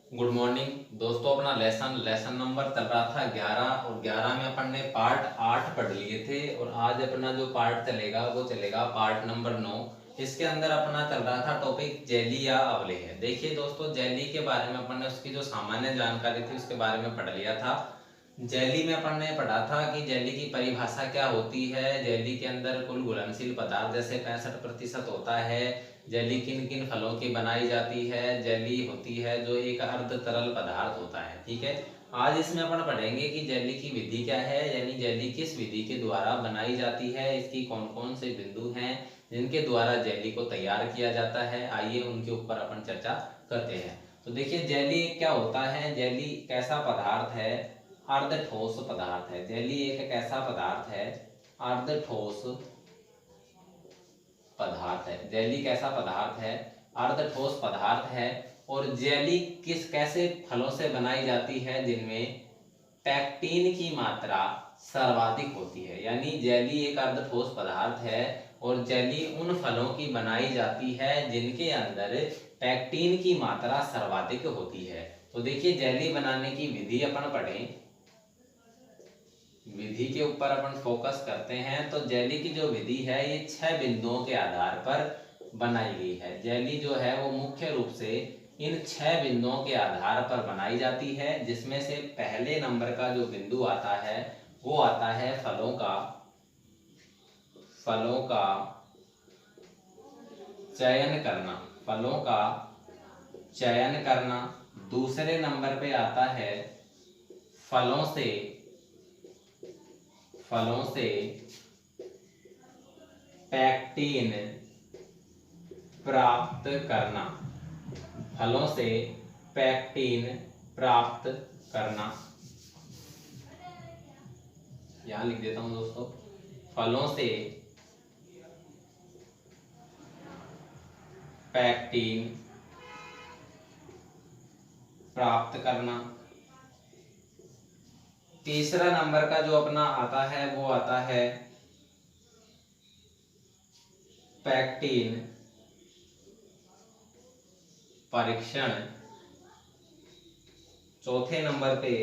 Good morning दोस्तों। अपना lesson number चल रहा था 11 और 11 में अपन ने पार्ट 8 पढ़ लिए थे और आज अपना जो पार्ट चलेगा वो चलेगा पार्ट नंबर 9। इसके अंदर अपना चल रहा था टॉपिक जेली या अवलेह। देखिए दोस्तों, जेली के बारे में अपन ने उसकी जो सामान्य जानकारी थी उसके बारे में पढ़ लिया था। जेली में अपन ने पढ़ा था कि जेली की परिभाषा क्या होती है। जेली के अंदर कुल घुलनशील पदार्थ जैसे 65% होता है। जेली किन किन फलों की बनाई जाती है। जेली होती है जो एक अर्ध तरल पदार्थ होता है। ठीक है, आज इसमें अपन पढ़ेंगे कि जेली की विधि क्या है, यानी जेली किस विधि के द्वारा बनाई जाती है, इसकी कौन कौन से बिंदु हैं जिनके द्वारा जेली को तैयार किया जाता है। आइए उनके ऊपर अपन चर्चा करते हैं। तो देखिए, जेली क्या होता है। जेली कैसा पदार्थ है, अर्ध ठोस पदार्थ है। जेली एक ऐसा पदार्थ है, अर्ध ठोस पदार्थ है। जेली कैसा पदार्थ है, अर्ध ठोस पदार्थ है। और जेली किस कैसे फलों से बनाई जाती है जिनमें पैक्टीन की मात्रा सर्वाधिक होती है। यानी जेली एक अर्ध ठोस पदार्थ है और जेली उन फलों की बनाई जाती है जिनके अंदर पैक्टीन की मात्रा सर्वाधिक होती है। तो देखिए, जेली बनाने की विधि अपन पढ़ें, विधि के ऊपर अपन फोकस करते हैं। तो जेली की जो विधि है ये 6 बिंदुओं के आधार पर बनाई गई है। जेली जो है वो मुख्य रूप से इन 6 बिंदुओं के आधार पर बनाई जाती है, जिसमें से पहले नंबर का जो बिंदु आता है वो आता है फलों का चयन करना। फलों का चयन करना। दूसरे नंबर पे आता है फलों से पैक्टीन प्राप्त करना। फलों से पैक्टीन प्राप्त करना। यहां लिख देता हूं दोस्तों, फलों से पैक्टीन प्राप्त करना। तीसरा नंबर का जो अपना आता है वो आता है पैक्टीन परीक्षण। चौथे नंबर पे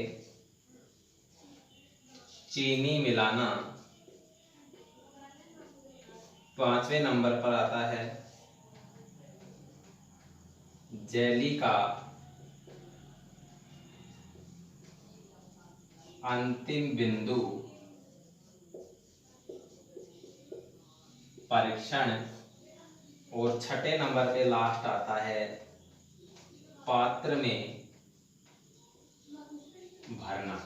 चीनी मिलाना। पांचवें नंबर पर आता है जेली का अंतिम बिंदु परीक्षण। और छठे नंबर पे लास्ट आता है पात्र में भरना।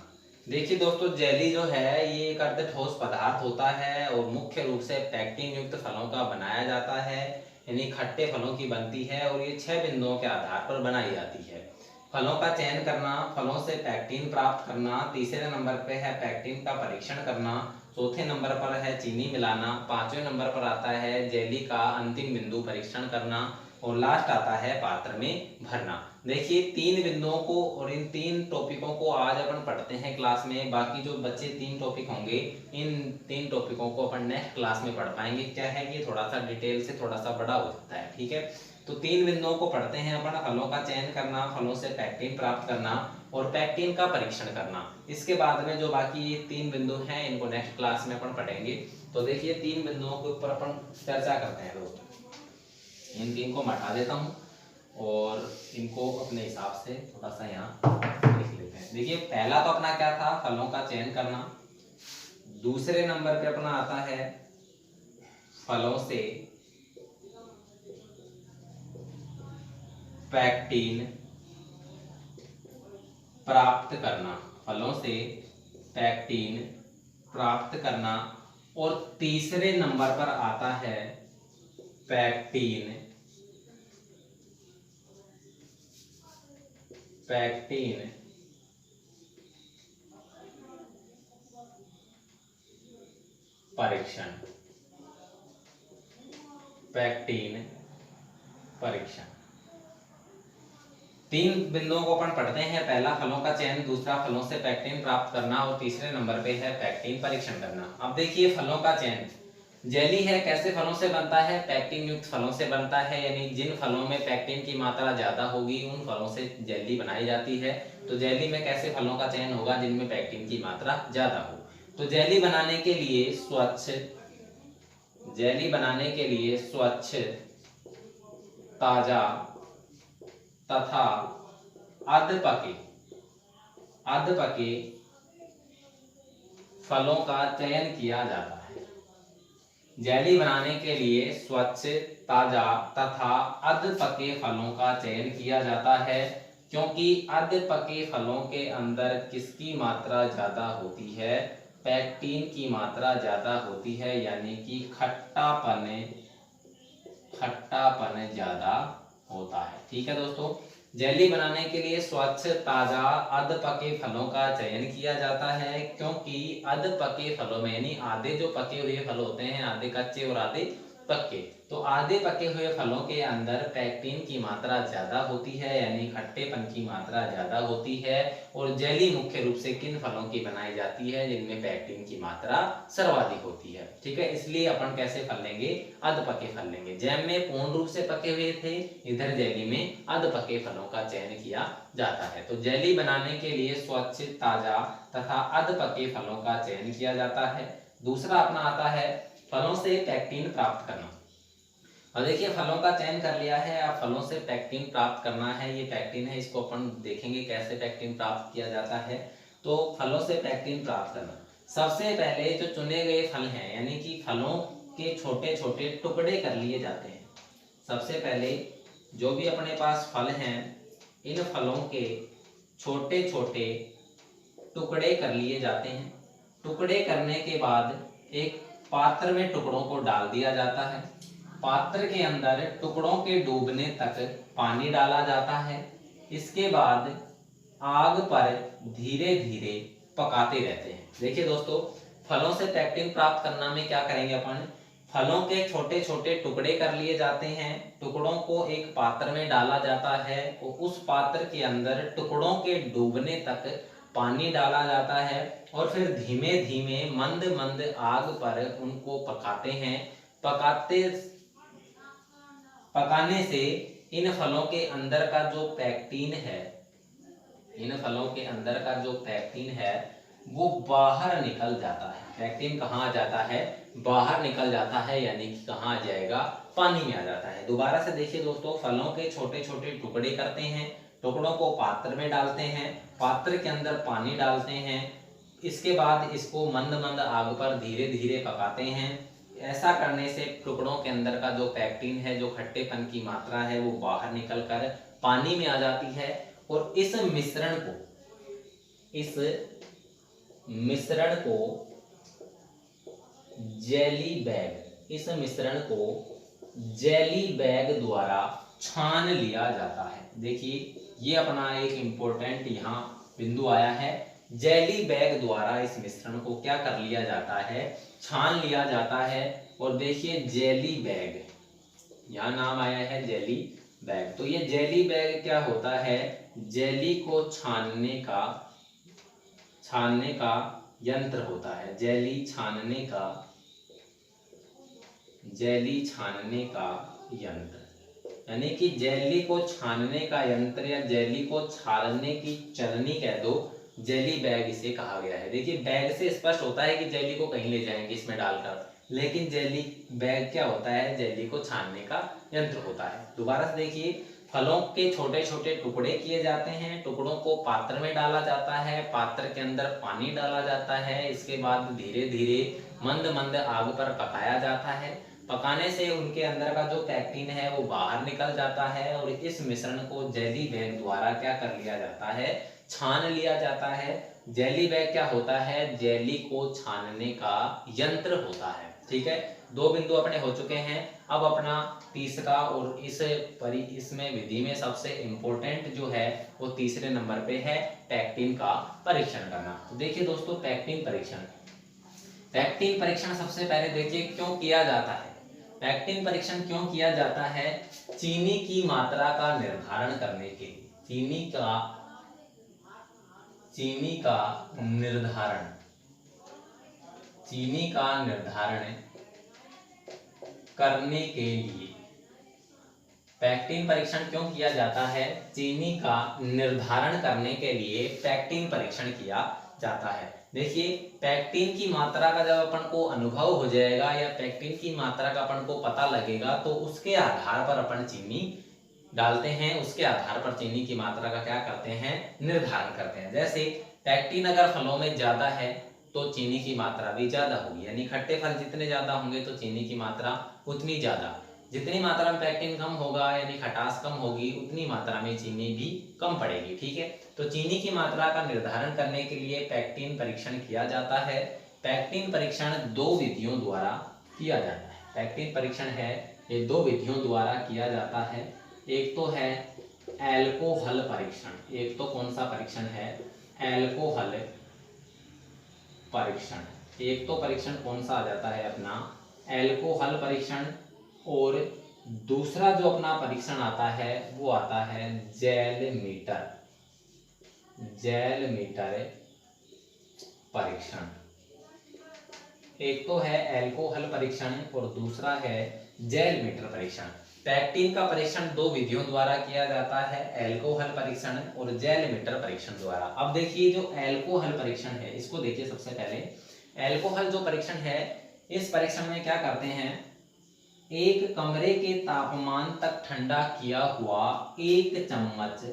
देखिए दोस्तों, जेली जो है ये एक अर्ध ठोस पदार्थ होता है और मुख्य रूप से पैक्टीन युक्त फलों का बनाया जाता है, यानी खट्टे फलों की बनती है और ये 6 बिंदुओं के आधार पर बनाई जाती है। फलों का चयन करना, फलों से पैक्टीन प्राप्त करना, तीसरे नंबर पे है पैक्टीन का परीक्षण करना, चौथे नंबर पर है चीनी मिलाना, पांचवें नंबर पर आता है जेली का अंतिम बिंदु परीक्षण करना और लास्ट आता है पात्र में भरना। देखिए, 3 बिंदुओं को और इन 3 टॉपिकों को आज अपन पढ़ते हैं क्लास में। बाकी जो बच्चे 3 टॉपिक होंगे, इन 3 टॉपिकों को अपन नेक्स्ट क्लास में पढ़ पाएंगे। क्या है कि थोड़ा सा डिटेल से थोड़ा सा बड़ा हो सकता है। ठीक है, तो 3 बिंदुओं को पढ़ते हैं अपन। फलों का चयन करना, फलों से पैक्टीन प्राप्त करना और पैक्टीन का परीक्षण करना। इसके बाद में जो बाकी ये 3 बिंदु हैं इनको नेक्स्ट क्लास में अपन पढ़ेंगे। तो देखिए, 3 बिंदुओं के ऊपर अपन चर्चा करते हैं दोस्तों। इन 3 को हटा देता हूँ और इनको अपने हिसाब से थोड़ा सा यहाँ लिख लेते हैं। देखिए, पहला तो अपना क्या था, फलों का चयन करना। दूसरे नंबर पे अपना आता है फलों से पैक्टीन प्राप्त करना। फलों से पैक्टीन प्राप्त करना। और तीसरे नंबर पर आता है पैक्टीन परीक्षण। पैक्टीन परीक्षण। 3 बिंदुओं को अपन पढ़ते हैं। पहला फलों का चयन, दूसरा फलों से पैक्टीन प्राप्त करना और तीसरे नंबर पे है पैक्टीन परीक्षण करना। अब देखिए, फलों का चयन, जेली है कैसे फलों से बनता है? पैक्टिन युक्त फलों से बनता है, यानी जिन फलों में पैक्टिन की मात्रा ज्यादा होगी उन फलों से जेली बनाई जाती है। तो जेली में कैसे फलों का चयन होगा? जिनमें पैक्टिन की मात्रा ज्यादा हो। तो जेली बनाने के लिए स्वच्छ, ताजा तथा अध पके फलों का चयन किया जाता है। जेली बनाने के लिए स्वच्छ, ताजा तथा अध पके फलों का चयन किया जाता है, क्योंकि अध पके फलों के अंदर किसकी मात्रा ज्यादा होती है? पैक्टिन की मात्रा ज्यादा होती है, यानी कि खट्टापन ज्यादा होता है। ठीक है दोस्तों, जेली बनाने के लिए स्वच्छ, ताजा, अध पके फलों का चयन किया जाता है, क्योंकि अध पके फलों में, यानी आधे जो पके हुए फल होते हैं, आधे कच्चे और आधे पक्के, तो आधे पके हुए फलों के अंदर पैक्टिन की मात्रा ज्यादा होती है, यानी खट्टेपन की मात्रा ज्यादा होती है। और जेली मुख्य रूप से किन फलों की बनाई जाती है? जिनमें पैक्टिन की मात्रा सर्वाधिक होती है। ठीक है, इसलिए अपन कैसे फल लेंगे? अध पके फल लेंगे। जैम में पूर्ण रूप से पके हुए थे, इधर जेली में अध पके फलों का चयन किया जाता है। तो जेली बनाने के लिए स्वच्छ, ताजा तथा अध पके फलों का चयन किया जाता है। दूसरा अपना आता है फलों से पैक्टिन प्राप्त करना। और देखिए, फलों का चयन कर लिया है, अब फलों से पैक्टिन प्राप्त करना है। ये पैक्टिन है, इसको अपन देखेंगे कैसे पैक्टिन प्राप्त किया जाता है। तो फलों से पैक्टिन प्राप्त करना, सबसे पहले जो चुने गए फल हैं, यानी कि फलों के छोटे छोटे टुकड़े कर लिए जाते हैं। सबसे पहले जो भी अपने पास फल हैं, इन फलों के छोटे छोटे टुकड़े कर लिए जाते हैं। टुकड़े करने के बाद एक पात्र में टुकड़ों को डाल दिया जाता है। पात्र के अंदर टुकड़ों के डूबने तक पानी डाला जाता है। इसके बाद आग पर धीरे धीरे पकाते रहते हैं। देखिए दोस्तों, फलों से पैक्टिन प्राप्त करना में क्या करेंगे अपन? फलों के छोटे छोटे टुकड़े कर लिए जाते हैं, टुकड़ों को एक पात्र में डाला जाता है और उस पात्र के अंदर टुकड़ों के डूबने तक पानी डाला जाता है और फिर धीमे धीमे मंद मंद आग पर उनको पकाते हैं। पकाने से इन फलों के अंदर का जो पैक्टिन है, वो बाहर निकल जाता है। पैक्टिन कहाँ आ जाता है? बाहर निकल जाता है, यानी कि कहाँ आ जाएगा? पानी में आ जाता है। दोबारा से देखिए दोस्तों, फलों के छोटे छोटे टुकड़े करते हैं, टुकड़ों को पात्र में डालते हैं, पात्र के अंदर पानी डालते हैं, इसके बाद इसको मंद मंद आग पर धीरे धीरे पकाते हैं। ऐसा करने से टुकड़ों के अंदर का जो पैक्टिन है, जो खट्टेपन की मात्रा है, वो बाहर निकलकर पानी में आ जाती है। और इस मिश्रण को जेली बैग द्वारा छान लिया जाता है। देखिए, ये अपना एक इंपॉर्टेंट यहाँ बिंदु आया है। जेली बैग द्वारा इस मिश्रण को क्या कर लिया जाता है? छान लिया जाता है। और देखिए, जेली बैग, यहाँ नाम आया है जेली बैग। तो ये जेली बैग क्या होता है? जेली को छानने का यंत्र होता है। जेली छानने का यंत्र, यानी कि जेली को छानने का यंत्र या जेली को छानने की चलनी कह दो, जेली बैग इसे कहा गया है। देखिए, बैग से स्पष्ट होता है कि जेली को कहीं ले जाएंगे इसमें डालकर, लेकिन जेली बैग क्या होता है? जेली को छानने का यंत्र होता है। दोबारा से देखिए, फलों के छोटे छोटे टुकड़े किए जाते हैं, टुकड़ों को पात्र में डाला जाता है, पात्र के अंदर पानी डाला जाता है, इसके बाद धीरे धीरे मंद मंद आग पर पकाया जाता है। पकाने से उनके अंदर का जो पैक्टिन है वो बाहर निकल जाता है और इस मिश्रण को जेली बैग द्वारा क्या कर लिया जाता है? छान लिया जाता है। जेली बैग क्या होता है? जेली को छानने का यंत्र होता है। ठीक है, दो बिंदु अपने हो चुके हैं। अब अपना तीसरा और इसमें विधि में सबसे इंपॉर्टेंट जो है वो तीसरे नंबर पे है, पैक्टिन का परीक्षण करना। तो देखिए दोस्तों, पैक्टिन परीक्षण सबसे पहले देखिए क्यों किया जाता है। पैक्टिन परीक्षण क्यों किया जाता है? चीनी की मात्रा का निर्धारण करने के लिए। चीनी का निर्धारण करने के लिए पैक्टिन परीक्षण क्यों किया जाता है? चीनी का निर्धारण करने के लिए पैक्टिन परीक्षण किया जाता है। देखिए, पैक्टिन की मात्रा का जब अपन को अनुभव हो जाएगा या पैक्टिन की मात्रा का अपन को पता लगेगा तो उसके आधार पर अपन चीनी डालते हैं, उसके आधार पर चीनी की मात्रा का क्या करते हैं? निर्धारण करते हैं। जैसे पैक्टिन अगर फलों में ज्यादा है तो चीनी की मात्रा भी ज्यादा होगी, यानी खट्टे फल जितने ज्यादा होंगे तो चीनी की मात्रा उतनी ज्यादा। जितनी मात्रा में पैक्टिन कम होगा यानी खटास कम होगी, उतनी मात्रा में चीनी भी कम पड़ेगी। ठीक है, तो चीनी की मात्रा का निर्धारण करने के लिए पैक्टिन परीक्षण किया जाता है। पैक्टिन परीक्षण दो विधियों द्वारा किया जाता है। पैक्टिन परीक्षण है ये दो विधियों द्वारा किया जाता है। एक तो है एल्कोहल परीक्षण। एक तो कौन सा परीक्षण है? एल्कोहल परीक्षण। एक तो परीक्षण कौन सा आ जाता है अपना? एल्कोहल परीक्षण। और दूसरा जो अपना परीक्षण आता है वो आता है जेल मीटर। जेल मीटर परीक्षण। एक तो है एल्कोहल परीक्षण और दूसरा है जेल मीटर परीक्षण। पैक्टिन का परीक्षण दो विधियों द्वारा किया जाता है, एल्कोहल परीक्षण और जेल मीटर परीक्षण द्वारा। अब देखिए जो एल्कोहल परीक्षण है इसको देखिए। सबसे पहले एल्कोहल जो परीक्षण है, इस परीक्षण में क्या करते हैं? एक कमरे के तापमान तक ठंडा किया हुआ एक चम्मच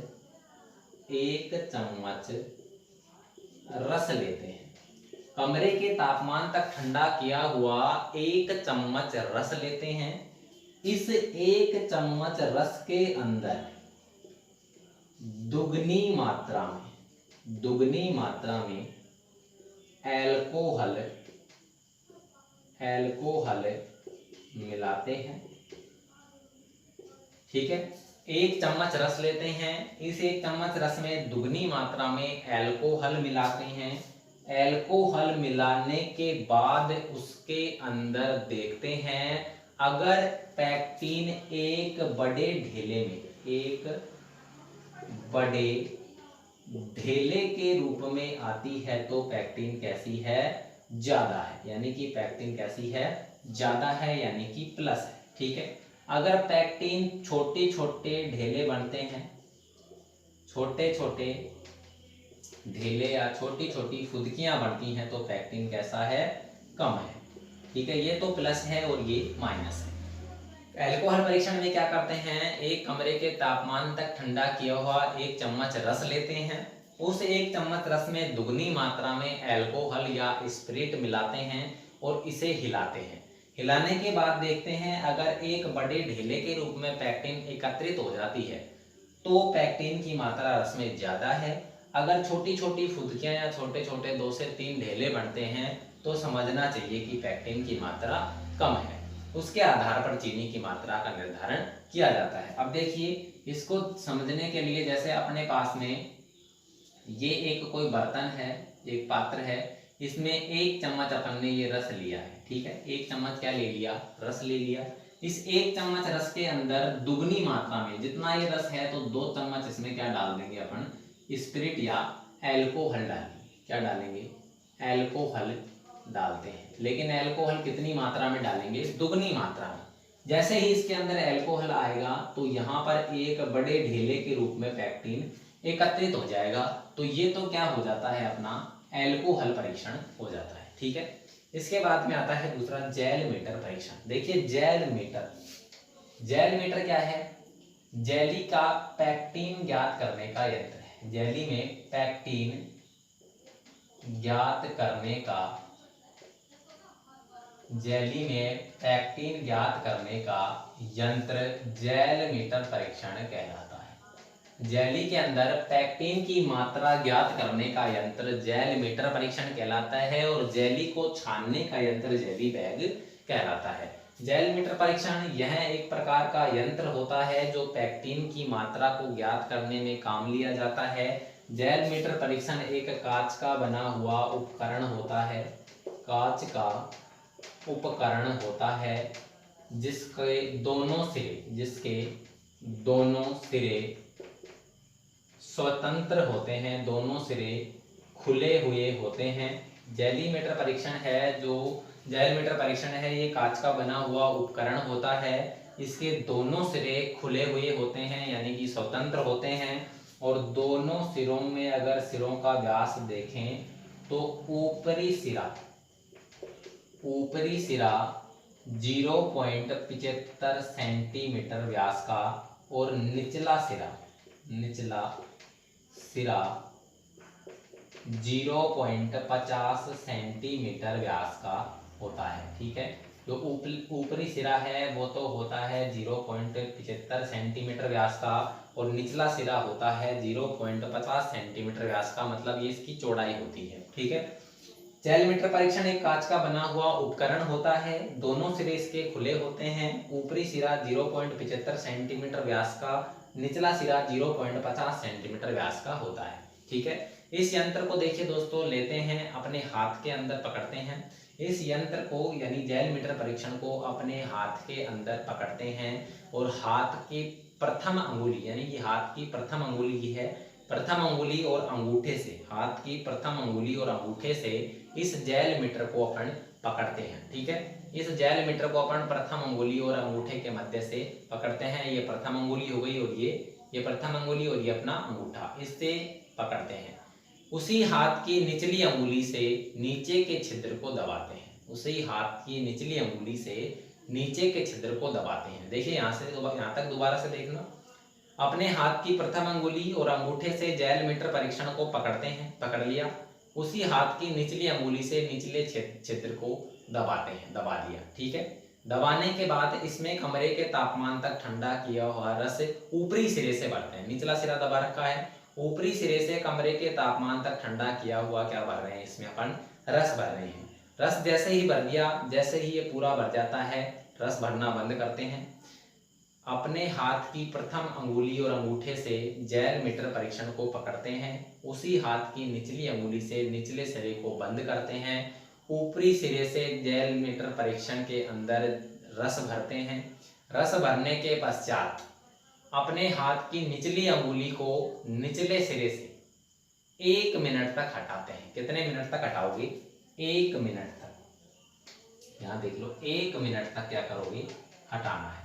रस लेते हैं। कमरे के तापमान तक ठंडा किया हुआ एक चम्मच रस लेते हैं। इस एक चम्मच रस के अंदर दुगनी मात्रा में एल्कोहल मिलाते हैं। ठीक है, एक चम्मच रस लेते हैं, इस एक चम्मच रस में दुगनी मात्रा में एल्कोहल मिलाते हैं। एल्कोहल मिलाने के बाद उसके अंदर देखते हैं अगर पैक्टिन एक बड़े ढेले के रूप में आती है तो पैक्टिन कैसी है? ज्यादा है, यानी कि पैक्टिन कैसी है? ज्यादा है, यानी कि प्लस है। ठीक है, अगर पैक्टिन छोटे छोटे ढेले बनते हैं, छोटे छोटे ढेले या छोटी छोटी फुदकियां बनती हैं तो पैक्टिन कैसा है? कम है। ठीक है, ये तो प्लस है और ये माइनस है। एल्कोहल परीक्षण में क्या करते हैं? एक कमरे के तापमान तक ठंडा किया हुआ एक चम्मच रस लेते हैं। उस एक चम्मच रस में दुगनी मात्रा में एल्कोहल या स्पिरिट मिलाते हैं और इसे हिलाते हैं। हिलाने के बाद देखते हैं अगर एक बड़े ढेले के रूप में पैक्टिन एकत्रित हो जाती है तो पैक्टिन की मात्रा रस में ज्यादा है। अगर छोटी छोटी फुदकियां या छोटे छोटे 2 से 3 ढेले बनते हैं तो समझना चाहिए कि पैक्टिन की मात्रा कम है। उसके आधार पर चीनी की मात्रा का निर्धारण किया जाता है। अब देखिए, इसको समझने के लिए जैसे अपने पास में ये एक कोई बर्तन है, एक पात्र है, इसमें एक चम्मच अपन ने ये रस लिया है। ठीक है, एक चम्मच क्या ले लिया? रस ले लिया। इस एक चम्मच रस के अंदर दुगनी मात्रा में, जितना ये रस है तो 2 चम्मच इसमें क्या डाल देंगे अपन? स्पिरिट या एल्कोहल डालेंगे। क्या डालेंगे? एल्कोहल डालते हैं। लेकिन एल्कोहल कितनी मात्रा में डालेंगे? दुगनी मात्रा में। जैसे ही इसके अंदर एल्कोहल आएगा तो यहाँ पर एक बड़े ढेले के रूप में पैक्टिन एकत्रित हो जाएगा। तो ये तो क्या हो जाता है अपना? एल्कोहल परीक्षण हो जाता है। ठीक है, इसके बाद में आता है दूसरा जेल मीटर परीक्षण। देखिए, जेल मीटर क्या है? जेली का पैक्टिन ज्ञात करने का यंत्र है। जेली में पैक्टिन ज्ञात करने का यंत्र जेल मीटर परीक्षण कहलाता है। जेली के अंदर पैक्टिन की मात्रा ज्ञात करने का यंत्र जेल मीटर परीक्षण कहलाता है और जेली को छानने का यंत्र जेली बैग कहलाता है। जेल मीटर परीक्षण यह एक प्रकार का यंत्र होता है जो पैक्टिन की मात्रा को ज्ञात करने में काम लिया जाता है। जेल मीटर परीक्षण एक कांच का बना हुआ उपकरण होता है जिसके दोनों सिरे स्वतंत्र होते हैं, दोनों सिरे खुले हुए होते हैं। जेली मीटर परीक्षण है जो जेल मीटर परीक्षण है ये कांच का बना हुआ उपकरण होता है। इसके दोनों सिरे खुले हुए होते हैं यानी कि स्वतंत्र होते हैं और दोनों सिरों में अगर सिरों का व्यास देखें तो ऊपरी सिरा 0.75 सेंटीमीटर व्यास का और निचला सिरा 0.50 सेंटीमीटर व्यास का होता है। ठीक है, जो ऊपरी सिरा है वो तो होता है 0.75 सेंटीमीटर व्यास का और निचला सिरा होता है 0.50 सेंटीमीटर व्यास का, मतलब ये इसकी चौड़ाई होती है। ठीक है, जेल मीटर परीक्षण एक कांच का बना हुआ उपकरण होता है। दोनों सिरे इसके खुले होते हैं। ऊपरी सिरा 0.75 सेंटीमीटर व्यास का, निचला सिरा 0.50 सेंटीमीटर व्यास का होता है। ठीक है, इस यंत्र को देखिए दोस्तों, लेते हैं अपने हाथ के अंदर पकड़ते हैं। इस यंत्र को यानी जेल मीटर परीक्षण को अपने हाथ के अंदर पकड़ते हैं और हाथ की प्रथम अंगुली यानी कि हाथ की प्रथम अंगुली की है, प्रथम अंगुली और अंगूठे से, हाथ की प्रथम अंगुली और अंगूठे से इस जेल मीटर को अपन पकड़ते हैं। ठीक है, इस जेल मीटर को अपन प्रथम अंगुली और अंगूठे के मध्य से पकड़ते हैं। ये प्रथम अंगुली हो गई और ये प्रथम अंगुली और ये अपना अंगूठा, इससे पकड़ते हैं। उसी हाथ की निचली अंगुली से नीचे के छिद्र को दबाते हैं। उसी हाथ की निचली अंगुली से नीचे के छिद्र को दबाते हैं। देखिए यहाँ तक दोबारा से देखना। अपने हाथ की प्रथम अंगुली और अंगूठे से जेल मीटर परीक्षण को पकड़ते हैं, पकड़ लिया। उसी हाथ की निचली अंगुली से निचले छिद्र को दबाते हैं, दबा दिया। ठीक है, दबाने के बाद इसमें कमरे के तापमान तक ठंडा किया हुआ रस ऊपरी सिरे से भरते हैं। निचला सिरा दबा रखा है, ऊपरी सिरे से कमरे के तापमान तक ठंडा किया हुआ क्या भर रहे हैं, इसमें अपन रस भर रहे हैं। रस जैसे ही भर दिया, जैसे ही ये पूरा भर जाता है, रस भरना बंद करते हैं। अपने हाथ की प्रथम अंगुली और अंगूठे से जेल मीटर परीक्षण को पकड़ते हैं। उसी हाथ की निचली अंगुली से निचले सिरे को बंद करते हैं। ऊपरी सिरे से जेल मीटर परीक्षण के अंदर रस भरते हैं। रस भरने के पश्चात अपने हाथ की निचली अंगुली को निचले सिरे से 1 मिनट तक हटाते हैं। कितने मिनट तक हटाओगे? 1 मिनट तक। यहाँ देख लो, 1 मिनट तक क्या करोगे? हटाना है।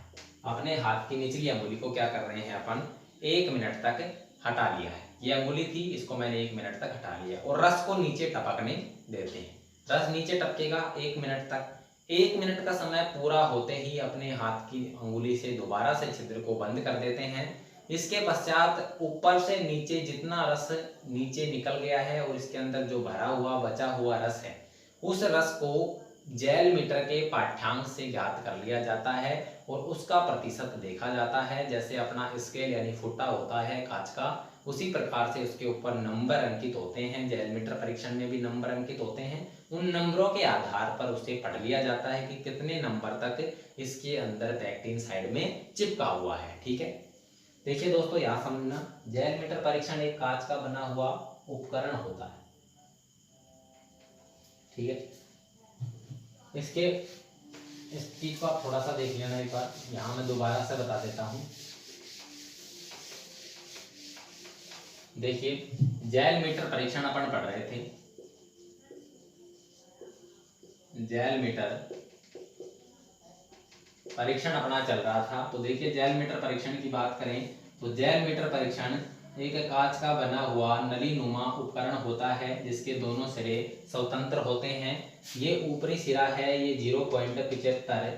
अपने हाथ की निचली अंगुली को क्या कर रहे हैं अपन? 1 मिनट तक हटा लिया है। ये अंगुली थी, इसको मैंने 1 मिनट तक हटा लिया और रस को नीचे टपकने देते हैं। रस नीचे टपकेगा 1 मिनट तक। 1 मिनट का समय पूरा होते ही अपने हाथ की अंगुली से दोबारा से छिद्र को बंद कर देते हैं। इसके पश्चात ऊपर से नीचे जितना रस नीचे निकल गया है और इसके अंदर जो भरा हुआ बचा हुआ रस है, उस रस को जेल मीटर के पाठ्यांक से ज्ञात कर लिया जाता है और उसका प्रतिशत देखा जाता है। जैसे अपना स्केल यानी फुटा होता है कांच का, उसी प्रकार से उसके ऊपर नंबर अंकित होते हैं। जेल मीटर परीक्षण में भी नंबर अंकित होते हैं। उन नंबरों के आधार पर उसे पढ़ लिया जाता है कि कितने नंबर तक इसके अंदर पैक्टिन साइड में चिपका हुआ है। ठीक है, देखिए दोस्तों, यहाँ समझना, जेल मीटर परीक्षण एक कांच का बना हुआ उपकरण होता है। ठीक है, इसके इस चीज को आप थोड़ा सा देख लेना एक बार। यहाँ मैं दोबारा से बता देता हूँ। देखिए, जेल मीटर परीक्षण अपन पढ़ रहे थे। जेल मीटर परीक्षण अपना चल रहा था। तो देखिए, जेल मीटर परीक्षण की बात करें तो जेल मीटर परीक्षण एक कांच का बना हुआ नलीनुमा उपकरण होता है जिसके दोनों सिरे स्वतंत्र होते हैं। ये ऊपरी सिरा है, ये 0.75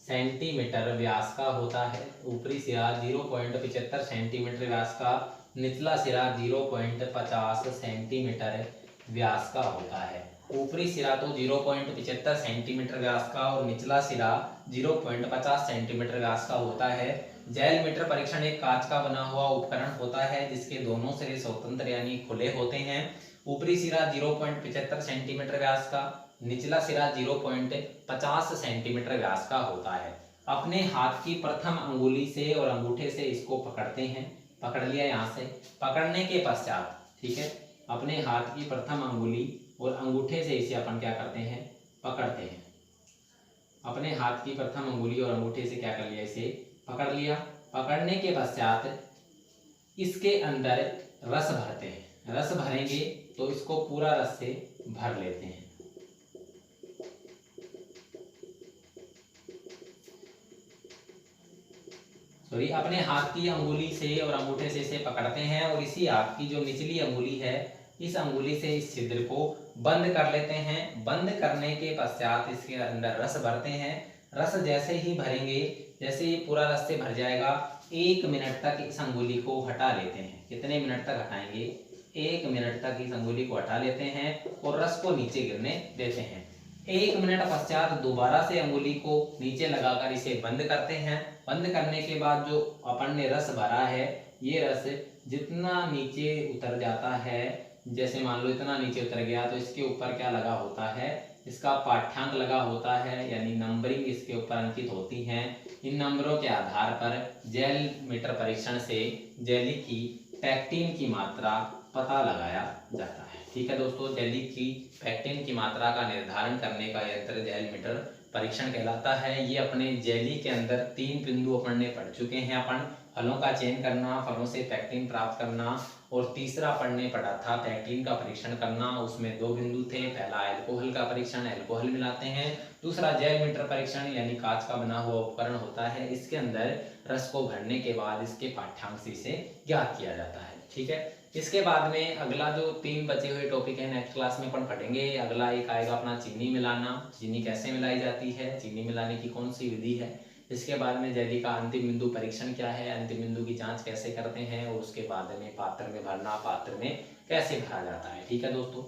सेंटीमीटर व्यास का होता है। ऊपरी सिरा 0.75 सेंटीमीटर व्यास का, निचला सिरा 0.50 सेंटीमीटर व्यास का होता है। ऊपरी सिरा तो 0.75 सेंटीमीटर व्यास का और निचला सिरा 0.50 सेंटीमीटर व्यास का होता है। जेल मीटर परीक्षण एक कांच का बना हुआ उपकरण होता है जिसके दोनों सिरे स्वतंत्र यानी खुले होते हैं। ऊपरी सिरा 0.75 सेंटीमीटर व्यास का, निचला सिरा 0.50 सेंटीमीटर व्यास का होता है। अपने हाथ की प्रथम अंगुली से और अंगूठे से इसको पकड़ते हैं। पकड़ लिया यहाँ से। पकड़ने के पश्चात, ठीक है, अपने हाथ की प्रथम अंगुली और अंगूठे से इसे अपन क्या करते हैं? पकड़ते हैं। अपने हाथ की प्रथम अंगुली और अंगूठे से क्या कर लिया? इसे पकड़ लिया। पकड़ने के पश्चात इसके अंदर रस भरते हैं। रस भरेंगे तो इसको पूरा रस से भर लेते हैं। सॉरी अपने हाथ की अंगुली से और अंगूठे से इसे पकड़ते हैं और इसी हाथ की जो निचली अंगुली है इस अंगुली से इस छिद्र को बंद कर लेते हैं। बंद करने के पश्चात इसके अंदर रस भरते हैं। रस जैसे ही भरेंगे, जैसे ये पूरा रस से भर जाएगा, 1 मिनट तक इस अंगुली को हटा लेते हैं। कितने मिनट तक हटाएंगे? 1 मिनट तक इस अंगुली को हटा लेते हैं और रस को नीचे गिरने देते हैं। 1 मिनट पश्चात दोबारा से अंगुली को नीचे लगाकर इसे बंद करते हैं। बंद करने के बाद जो अपन ने रस भरा है, ये रस जितना नीचे उतर जाता है, जैसे मान लो इतना नीचे उतर गया, तो इसके ऊपर क्या लगा होता है? इसका पाठ्यांक लगा होता है, यानी नंबरिंग इसके ऊपर अंकित होती हैं। इन नंबरों के आधार पर जेल मीटर परीक्षण से जेली की पैक्टिन की मात्रा पता लगाया जाता है। ठीक है दोस्तों, जेली की पैक्टिन की मात्रा का निर्धारण करने का यंत्र जेल मीटर परीक्षण कहलाता है। ये अपने जेली के अंदर 3 बिंदु अपन ने पढ़ चुके हैं। अपन फलों का चयन करना, फलों से पैक्टिन प्राप्त करना, और तीसरा पढ़ने पड़ा था पैक्टिन का परीक्षण करना। उसमें 2 बिंदु थे। पहला अल्कोहल का परीक्षण, अल्कोहल मिलाते हैं। दूसरा जेल मीटर परीक्षण, यानी कांच का बना हुआ उपकरण होता है, इसके अंदर रस को भरने के बाद इसके पाठ्यांक से इसे ज्ञात किया जाता है। ठीक है, इसके बाद में अगला जो 3 बचे हुए टॉपिक है नेक्स्ट क्लास में अपन पढ़ेंगे। अगला एक आएगा अपना चीनी मिलाना। चीनी कैसे मिलाई जाती है, चीनी मिलाने की कौन सी विधि है। इसके बाद में जेली का अंतिम बिंदु परीक्षण क्या है, अंतिम बिंदु की जांच कैसे करते हैं, और उसके बाद में पात्र में भरना, पात्र में कैसे भरा जाता है। ठीक है दोस्तों।